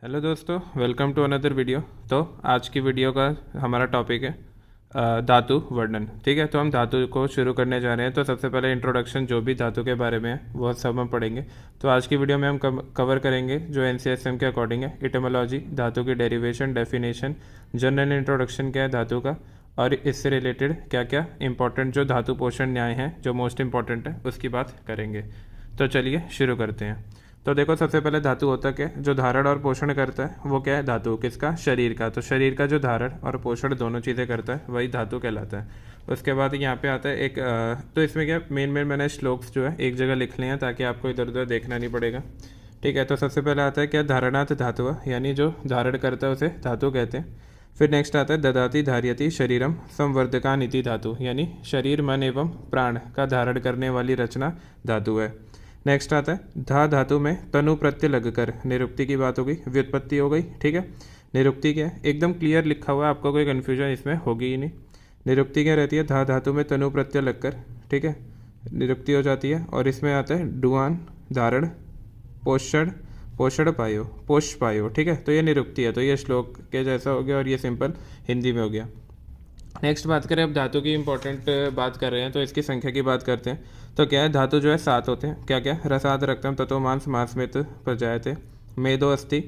Hello दोस्तों, welcome to another video. तो आज की वीडियो का हमारा टॉपिक है धातु वर्णन। ठीक है, तो हम धातु को शुरू करने जा रहे हैं। तो सबसे पहले इंट्रोडक्शन जो भी धातु के बारे में है वो सब हम पढ़ेंगे। तो आज की वीडियो में हम कवर करेंगे जो एनसीएसएम के अकॉर्डिंग है, इटमोलॉजी, धातु की डेरिवेशन, डेफिनेशन, जनरल इंट्रोडक्शन क्या है धातु का, और इससे रिलेटेड क्या क्या इंपॉर्टेंट जो धातु पोषण न्याय हैं जो मोस्ट इंपॉर्टेंट है उसकी बात करेंगे। तो चलिए शुरू करते हैं। तो देखो, सबसे पहले धातु होता क्या है? जो धारण और पोषण करता है वो क्या है? धातु किसका? शरीर का। तो शरीर का जो धारण और पोषण दोनों चीज़ें करता है वही धातु कहलाता है। उसके बाद यहाँ पे आता है एक तो इसमें क्या मेन मैंने श्लोक्स जो है एक जगह लिख लिए हैं ताकि आपको इधर उधर देखना नहीं पड़ेगा। ठीक है, तो सबसे पहले आता है क्या? धारणात् धातु, यानी जो धारण करता है उसे धातु कहते हैं। फिर नेक्स्ट आता है ददाति धार्यति शरीरम संवर्धकानिति धातु, यानी शरीर, मन एवं प्राण का धारण करने वाली रचना धातु है। नेक्स्ट आता है धा धातु में तनु प्रत्यय लगकर निरुक्ति की बात हो गई, व्युत्पत्ति हो गई। ठीक है, निरुक्ति क्या है? एकदम क्लियर लिखा हुआ है, आपको कोई कन्फ्यूजन इसमें होगी ही नहीं। निरुक्ति क्या रहती है? धा धातु में तनु प्रत्यय लगकर, ठीक है, निरुक्ति हो जाती है। और इसमें आता है डुआन, धारण, पोषण, पोषण पायो, पोष पायो। ठीक है, तो ये निरुक्ति है। तो ये श्लोक के जैसा हो गया और ये सिंपल हिंदी में हो गया। नेक्स्ट बात करें, अब धातु की इंपॉर्टेंट बात कर रहे हैं तो इसकी संख्या की बात करते हैं। तो क्या है? धातु जो है 7 होते हैं। क्या क्या? रसाद रक्तम ततो मांस मांसमेत प्रजायते, मेदो अस्थि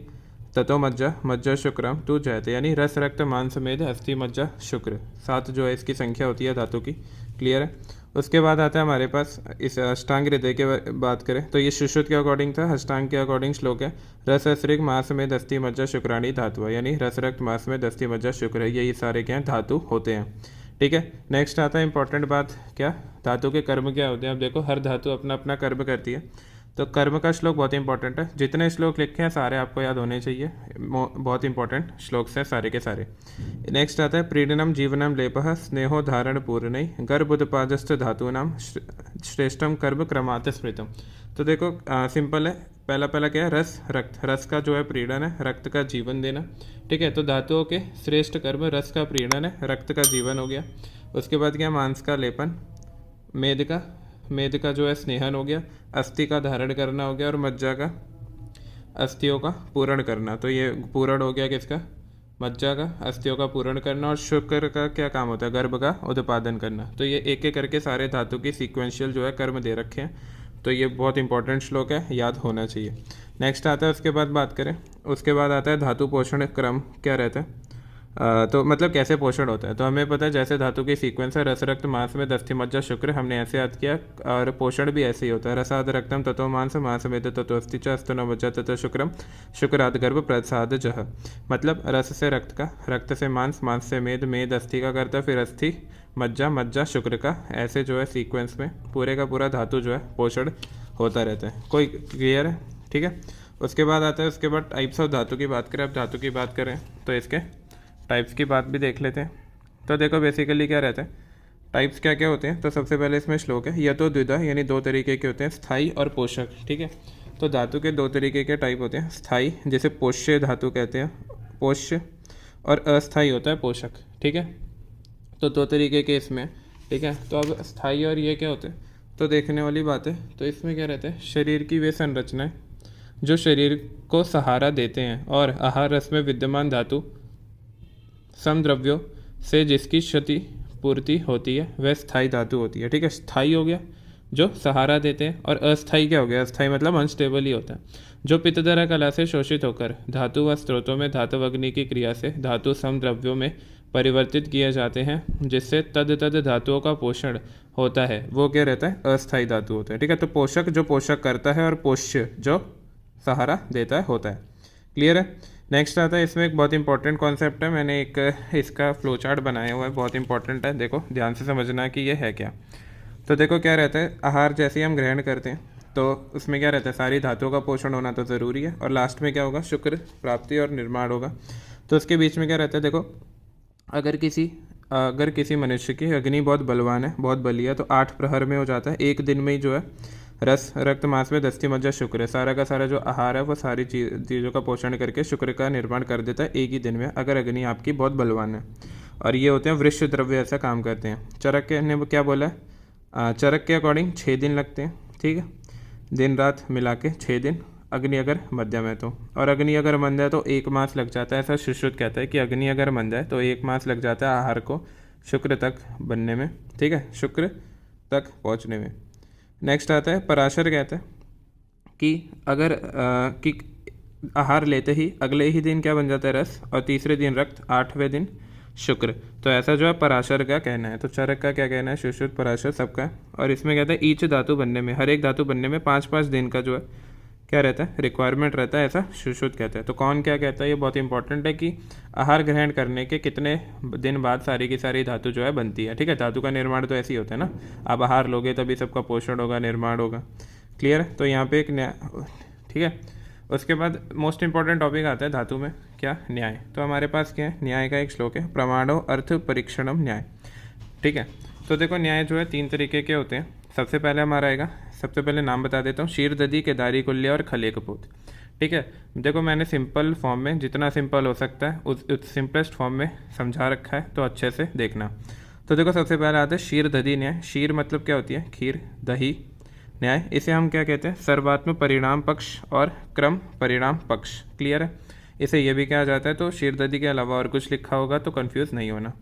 ततो मज्जा मज्जा शुक्रम तू जायते, यानी रस रक्त मांस मेद अस्थि मज्जा शुक्र, 7 जो है इसकी संख्या होती है धातु की। क्लियर है? उसके बाद आता है हमारे पास इस अष्टांग हृदय के बात करें तो ये सुश्रुत के अकॉर्डिंग था, अष्टांग के अकॉर्डिंग श्लोक है रस असृग मांस में दस्ती मज्जा शुक्राणी धातु है, यानी रस रक्त मांस में दस्ती मज्जा शुक्र है। ये सारे क्या हैं? धातु होते हैं। ठीक है, नेक्स्ट आता है इंपॉर्टेंट बात, क्या? धातु के कर्म क्या होते हैं? अब देखो, हर धातु अपना अपना कर्म करती है। तो कर्म का श्लोक बहुत इंपॉर्टेंट है। जितने श्लोक लिखे हैं सारे आपको याद होने चाहिए, बहुत इंपॉर्टेंट श्लोक हैं सारे के सारे। नेक्स्ट आता है प्रीडनम जीवनम लेपह स्नेहो धारण पूर्ण गर्भोत्पादस्थ धातूनाम श्रेष्ठम कर्म क्रमात् स्मृतम। तो देखो सिंपल है। पहला पहला क्या है? रस रक्त, रस का जो है प्रीणन है, रक्त का जीवन देना। ठीक है, तो धातुओं के श्रेष्ठ कर्म रस का प्रीणन है, रक्त का जीवन हो गया। उसके बाद क्या? मांस का लेपन, मेद का जो है स्नेहन हो गया, अस्थि का धारण करना हो गया, और मज्जा का अस्थियों का पूरण करना। तो ये पूरण हो गया किसका? मज्जा का, अस्थियों का पूरण करना। और शुक्र का क्या काम होता है? गर्भ का उत्पादन करना। तो ये एक एक करके सारे धातु की सीक्वेंशियल जो है कर्म दे रखे हैं। तो ये बहुत इंपॉर्टेंट श्लोक है, याद होना चाहिए। नेक्स्ट आता है, उसके बाद बात करें, उसके बाद आता है धातु पोषण क्रम क्या रहता है। तो मतलब कैसे पोषण होता है? तो हमें पता है जैसे धातु की सीक्वेंस है रस रक्त मांस में दस्थि मज्जा शुक्र, हमने ऐसे याद किया। और पोषण भी ऐसे ही होता है, रसाद रक्तम तत्व मांस मांस में तत्व अस्थि च अस्तनो मज्जा तत्व शुक्रम शुक्राद गर्भ प्रसाद जह। मतलब रस से रक्त का, रक्त से मांस, मांस से मेद, मेद अस्थि का करता है, फिर अस्थि मज्जा, मज्जा शुक्र का। ऐसे जो है सीक्वेंस में पूरे का पूरा धातु जो है पोषण होता रहता है। कोई क्लियर है? ठीक है, उसके बाद आता है, उसके बाद टाइप्स ऑफ धातु की बात करें। अब धातु की बात करें तो इसके टाइप्स की बात भी देख लेते हैं। तो देखो बेसिकली क्या रहता है, टाइप्स क्या क्या होते हैं। तो सबसे पहले इसमें श्लोक है यतो द्विधा, यानी 2 तरीके के होते हैं, स्थाई और पोषक। ठीक है, तो धातु के 2 तरीके के टाइप होते हैं। स्थाई जिसे पोष्य धातु कहते हैं, पोष्य, और अस्थाई होता है पोषक। ठीक है, तो 2 तरीके के इसमें। ठीक है, तो अब स्थाई और ये क्या होते हैं तो देखने वाली बात है। तो इसमें क्या रहता है, शरीर की वे संरचनाएं जो शरीर को सहारा देते हैं और आहार रस में विद्यमान धातु समद्रव्यों से जिसकी क्षति पूर्ति होती है वह स्थायी धातु होती है। ठीक है, स्थायी हो गया जो सहारा देते हैं, और अस्थायी क्या हो गया? अस्थायी मतलब अनस्टेबल ही होता है, जो पित्तधरा कला से शोषित होकर धातु व स्रोतों में धातु अग्नि की क्रिया से धातु समद्रव्यों में परिवर्तित किए जाते हैं, जिससे तद धातुओं का पोषण होता है, वो क्या रहता है? अस्थायी धातु होता है। ठीक है, तो पोषक जो पोषक करता है और पोष्य जो सहारा देता है होता है। क्लियर है? नेक्स्ट आता है, इसमें एक बहुत इंपॉर्टेंट कॉन्सेप्ट है, मैंने एक इसका फ्लो चार्ट बनाया हुआ है, बहुत इंपॉर्टेंट है। देखो ध्यान से समझना कि ये है क्या। तो देखो क्या रहता है, आहार जैसे ही हम ग्रहण करते हैं तो उसमें क्या रहता है, सारी धातुओं का पोषण होना तो ज़रूरी है, और लास्ट में क्या होगा? शुक्र प्राप्ति और निर्माण होगा। तो उसके बीच में क्या रहता है, देखो अगर किसी मनुष्य की अग्नि बहुत बलवान है, बहुत बली है, तो 8 प्रहर में हो जाता है, एक दिन में ही जो है रस रक्त मांस में दस्थि मज्जा शुक्र है, सारा का सारा जो आहार है वो सारी चीज़ों का पोषण करके शुक्र का निर्माण कर देता है एक ही दिन में, अगर अग्नि आपकी बहुत बलवान है। और ये होते हैं वृक्ष द्रव्य, ऐसा काम करते हैं। चरक के ने क्या बोला है? चरक के अकॉर्डिंग 6 दिन लगते हैं। ठीक है, दिन रात मिला के 6 दिन। अग्नि अगर मध्यम है तो, और अग्नि अगर मंद है तो 1 मास लग जाता है। ऐसा सुश्रुत कहता है कि अग्नि अगर मंद है तो 1 मास लग जाता है आहार को शुक्र तक बनने में, ठीक है, शुक्र तक पहुंचने में। नेक्स्ट आता है पराशर, कहता है कि अगर कि आहार लेते ही अगले ही दिन क्या बन जाता है, रस, और तीसरे दिन रक्त, 8वें दिन शुक्र। तो ऐसा जो है पराशर का कहना है। तो चरक का क्या कहना है, सुश्रुत, पराशर सबका। और इसमें कहता है ईच धातु बनने में, हर एक धातु बनने में 5-5 दिन का जो है क्या रहता है, रिक्वायरमेंट रहता है, ऐसा सुश्रुत कहता है। तो कौन क्या कहता है, ये बहुत इंपॉर्टेंट है कि आहार ग्रहण करने के कितने दिन बाद सारी की सारी धातु जो है बनती है, ठीक है। धातु का निर्माण तो ऐसे ही होता है ना, आप आहार लोगे तभी सबका पोषण होगा, निर्माण होगा, क्लियर। तो यहाँ पे एक न्याय, ठीक है। उसके बाद मोस्ट इंपॉर्टेंट टॉपिक आता है धातु में, क्या, न्याय। तो हमारे पास क्या है, न्याय का एक श्लोक है, प्रमाणो अर्थ परीक्षणम न्याय, ठीक है। तो देखो न्याय जो है 3 तरीके के होते हैं। सबसे पहले हमारा आएगा, सबसे पहले नाम बता देता हूँ, शीरदधि, केदारी कुल्य और खलेकपोत, ठीक है। देखो मैंने सिंपल फॉर्म में, जितना सिंपल हो सकता है उस सिंपलेस्ट फॉर्म में समझा रखा है, तो अच्छे से देखना। तो देखो सबसे पहले आता है शीरदधि न्याय। शीर मतलब क्या होती है, खीर, दही, न्याय इसे हम क्या कहते हैं, सर्वात्म परिणाम पक्ष और क्रम परिणाम पक्ष, क्लियर है। इसे ये भी कहा जाता है। तो शीरदधि के अलावा और कुछ लिखा होगा तो कंफ्यूज नहीं होना।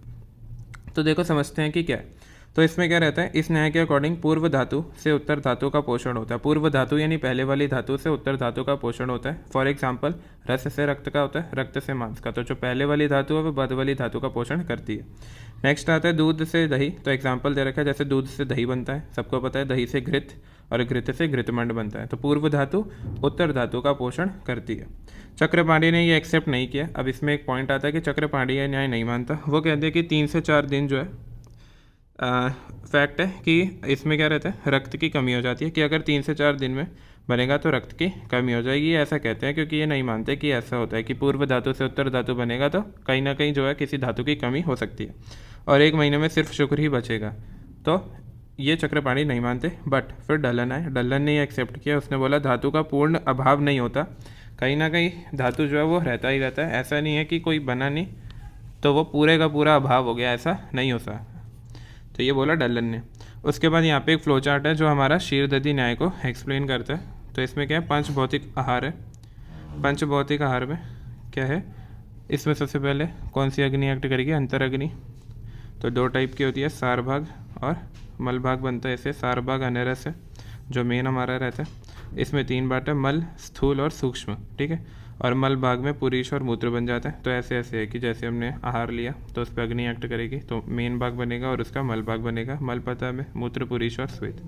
तो देखो समझते हैं कि क्या है। तो इसमें क्या रहता है, इस न्याय के अकॉर्डिंग पूर्व धातु से उत्तर धातु का पोषण होता है। पूर्व धातु यानी पहले वाली धातु से उत्तर धातु का पोषण होता है। फॉर एग्जाम्पल रस से रक्त का होता है, रक्त से मांस का। तो जो पहले वाली धातु है वो बाद वाली धातु का पोषण करती है। नेक्स्ट आता है दूध से दही। तो एग्जाम्पल दे रखा है, जैसे दूध से दही बनता है, सबको पता है, दही से घृत और घृत से घृतमंड बनता है। तो पूर्व धातु उत्तर धातु का पोषण करती है। चक्रपाणी ने ये एक्सेप्ट नहीं किया। अब इसमें एक पॉइंट आता है कि चक्रपाणी ये न्याय नहीं मानता। वो कहते हैं कि 3 से 4 दिन जो है फैक्ट है कि इसमें क्या रहता है, रक्त की कमी हो जाती है, कि अगर 3 से 4 दिन में बनेगा तो रक्त की कमी हो जाएगी। ये ऐसा कहते हैं क्योंकि ये नहीं मानते कि ऐसा होता है कि पूर्व धातु से उत्तर धातु बनेगा तो कहीं ना कहीं जो है किसी धातु की कमी हो सकती है, और 1 महीने में सिर्फ शुक्र ही बचेगा। तो ये चक्रपाणी नहीं मानते। बट फिर डल्लन आए, डल्लन ने ये एक्सेप्ट किया। उसने बोला धातु का पूर्ण अभाव नहीं होता, कहीं ना कहीं धातु जो है वो रहता ही रहता है। ऐसा नहीं है कि कोई बना नहीं तो वो पूरे का पूरा अभाव हो गया, ऐसा नहीं होता। तो ये बोला डल्लन ने। उसके बाद यहाँ पे एक फ्लो चार्ट है जो हमारा शीरदधि न्याय को एक्सप्लेन करता है। तो इसमें क्या है, 5 भौतिक आहार है। 5 भौतिक आहार में क्या है, इसमें सबसे पहले कौन सी अग्नि एक्ट करेगी, अंतर अग्नि। तो 2 टाइप की होती है, सार भाग और मल भाग बनता है। इसे सार भाग अनरस है जो मेन हमारा रहता है। इसमें 3 बात है, मल, स्थूल और सूक्ष्म, ठीक है। और मल भाग में पुरीश और मूत्र बन जाता है। तो ऐसे ऐसे है कि जैसे हमने आहार लिया तो उस पर अग्नि एक्ट करेगी तो मेन भाग बनेगा और उसका मल भाग बनेगा। मल पता है, मूत्र, पुरीश और श्वेत।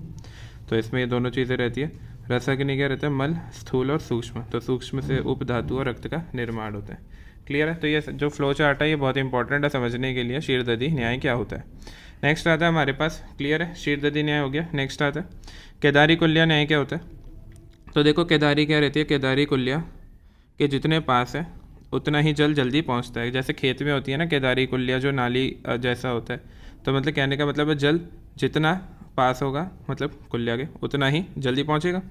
तो इसमें ये दोनों चीज़ें रहती है। रस अग्नि क्या रहता है, मल, स्थूल और सूक्ष्म। तो सूक्ष्म से उपधातु और रक्त का निर्माण होता है, क्लियर है। तो ये जो फ्लो चार्ट है ये बहुत इंपॉर्टेंट है समझने के लिए, शीरदधि न्याय क्या होता है। नेक्स्ट आता है हमारे पास, क्लियर है, शीरदधि न्याय हो गया। नेक्स्ट आता है केदारी कुल्या न्याय क्या होता है। तो देखो केदारी क्या रहती है, केदारी कुल्या के जितने पास है उतना ही जल जल्दी पहुंचता है। जैसे खेत में होती है ना केदारी कुल्या, जो नाली जैसा होता है। तो मतलब कहने का मतलब है जल जितना पास होगा मतलब कुल्या के उतना ही जल्दी पहुंचेगा।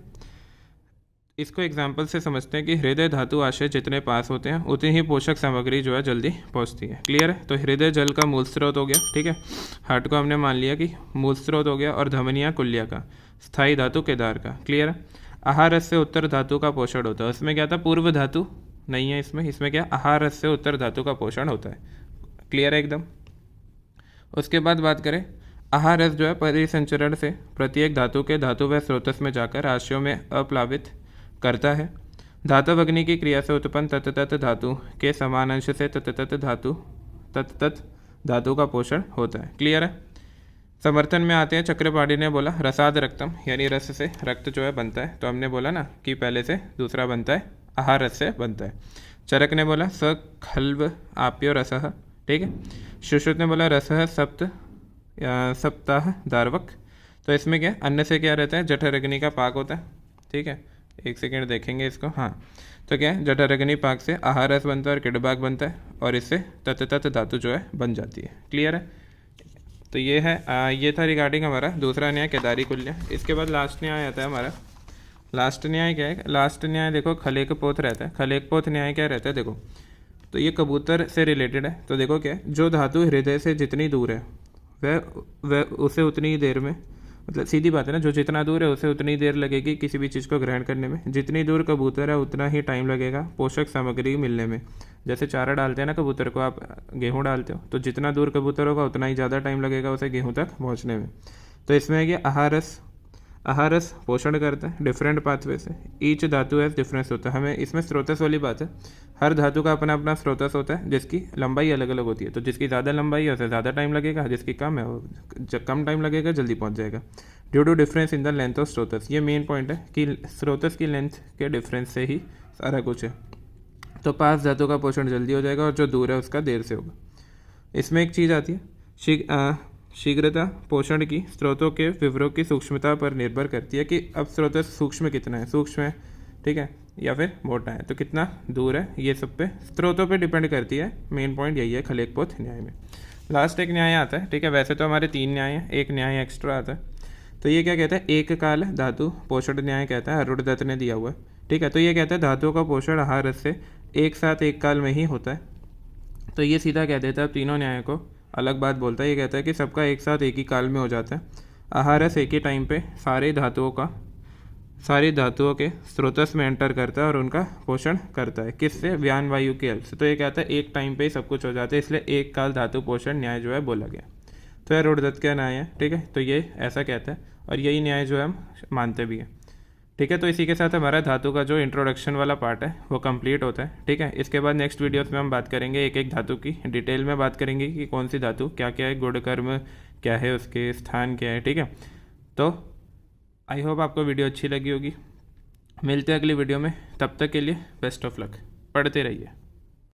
इसको एग्जाम्पल से समझते हैं कि हृदय धातु आशय जितने पास होते हैं उतनी ही पोषक सामग्री जो है जल्दी पहुंचती है, क्लियर है। तो हृदय जल का मूल स्रोत हो गया, ठीक है। हार्ट को हमने मान लिया कि मूल स्रोत हो गया, और धमनिया कुल्या का, स्थायी धातु केदार का, क्लियर है। आहार रस से उत्तर धातु का पोषण होता है। उसमें क्या था, पूर्व धातु नहीं है इसमें क्या, आहार रस से उत्तर धातु का पोषण होता है, क्लियर है एकदम। उसके बाद बात करें, आहार रस जो है परिसंचरण से प्रत्येक धातु के धातु व स्रोतस में जाकर राशियों में अप्लावित करता है। धातव अग्नि की क्रिया से उत्पन्न तत्त धातु के समान अंश से तत्त धातु का पोषण होता है, क्लियर है। समर्थन में आते हैं, चक्रपाणी ने बोला रसाद रक्तम, यानी रस से रक्त जो है बनता है। तो हमने बोला ना कि पहले से दूसरा बनता है, आहार रस से बनता है। चरक ने बोला स खल्व आप्यो रसः, ठीक है। सुश्रुत ने बोला रसः सप्ताह दार्वक। तो इसमें क्या, अन्न से क्या रहता है, जठर अग्नि का पाक होता है, ठीक है। एक सेकेंड देखेंगे इसको, हाँ। तो क्या है, जठर अग्नि पाक से आहार रस बनता है और किडबाग बनता है, और इससे तत्त धातु जो है बन जाती है, क्लियर है। तो ये है ये था रिगार्डिंग हमारा दूसरा न्याय केदारी कुल्य। इसके बाद लास्ट न्याय आता है हमारा। लास्ट न्याय क्या है, लास्ट न्याय देखो खलेक पोत रहता है। खलेक पोत न्याय क्या रहता है, देखो तो ये कबूतर से रिलेटेड है। तो देखो क्या है, जो धातु हृदय से जितनी दूर है वह उसे उतनी ही देर में मतलब सीधी बात है ना, जो जितना दूर है उसे उतनी देर लगेगी किसी भी चीज़ को ग्रहण करने में, जितनी दूर कबूतर है उतना ही टाइम लगेगा पोषक सामग्री मिलने में। जैसे चारा डालते हैं ना कबूतर को, आप गेहूँ डालते हो, तो जितना दूर कबूतर होगा उतना ही ज़्यादा टाइम लगेगा उसे गेहूँ तक पहुँचने में। तो इसमें है कि आहारस पोषण करता है डिफरेंट पाथवे से। ईच धातु है डिफरेंस होता है, हमें इसमें स्रोतस वाली बात है, हर धातु का अपना अपना स्रोतस होता है जिसकी लंबाई अलग अलग होती है। तो जिसकी ज़्यादा लंबाई है उसे ज़्यादा टाइम लगेगा, जिसकी कम है वो कम टाइम लगेगा, जल्दी पहुंच जाएगा। Due to difference in the length of स्रोतस, ये मेन पॉइंट है कि स्रोतस की लेंथ के डिफरेंस से ही सारा कुछ है। तो पास धातु का पोषण जल्दी हो जाएगा और जो दूर है उसका देर से होगा। इसमें एक चीज़ आती है शीघ्रता पोषण की स्रोतों के विवरों की सूक्ष्मता पर निर्भर करती है कि अब स्रोत सूक्ष्म कितना है, सूक्ष्म है ठीक है, या फिर मोटा है, तो कितना दूर है, ये सब पे स्रोतों पे डिपेंड करती है। मेन पॉइंट यही है खलेकपोत न्याय में। लास्ट एक न्याय आता है ठीक है, वैसे तो हमारे 3 न्याय हैं, एक न्याय एक्स्ट्रा आता है। तो ये क्या कहता है, एक काल धातु पोषण न्याय कहता है, अरुण दत्त ने दिया हुआ है ठीक है। तो ये कहता है धातुओं का पोषण आहार रस से एक साथ एक काल में ही होता है। तो ये सीधा कह देता है, तीनों न्याय को अलग बात बोलता है। ये कहता है कि सबका एक साथ एक ही काल में हो जाता है। आहार रस एक ही टाइम पे सारी धातुओं के स्रोतस में एंटर करता है और उनका पोषण करता है, किससे, व्यान वायु के हेल्प से। तो ये कहता है एक टाइम पे ही सब कुछ हो जाता है, इसलिए एक काल धातु पोषण न्याय जो है बोला गया। तो यह अरुण का न्याय है ठीक है, तो ये ऐसा कहता है और यही न्याय जो है हम मानते भी हैं ठीक है। तो इसी के साथ हमारा धातु का जो इंट्रोडक्शन वाला पार्ट है वो कंप्लीट होता है ठीक है। इसके बाद नेक्स्ट वीडियोस में हम बात करेंगे एक एक धातु की डिटेल में बात करेंगे कि कौन सी धातु क्या क्या है, गुण कर्म क्या है, उसके स्थान क्या है ठीक है। तो आई होप आपको वीडियो अच्छी लगी होगी। मिलते हैं अगली वीडियो में, तब तक के लिए बेस्ट ऑफ लक, पढ़ते रहिए।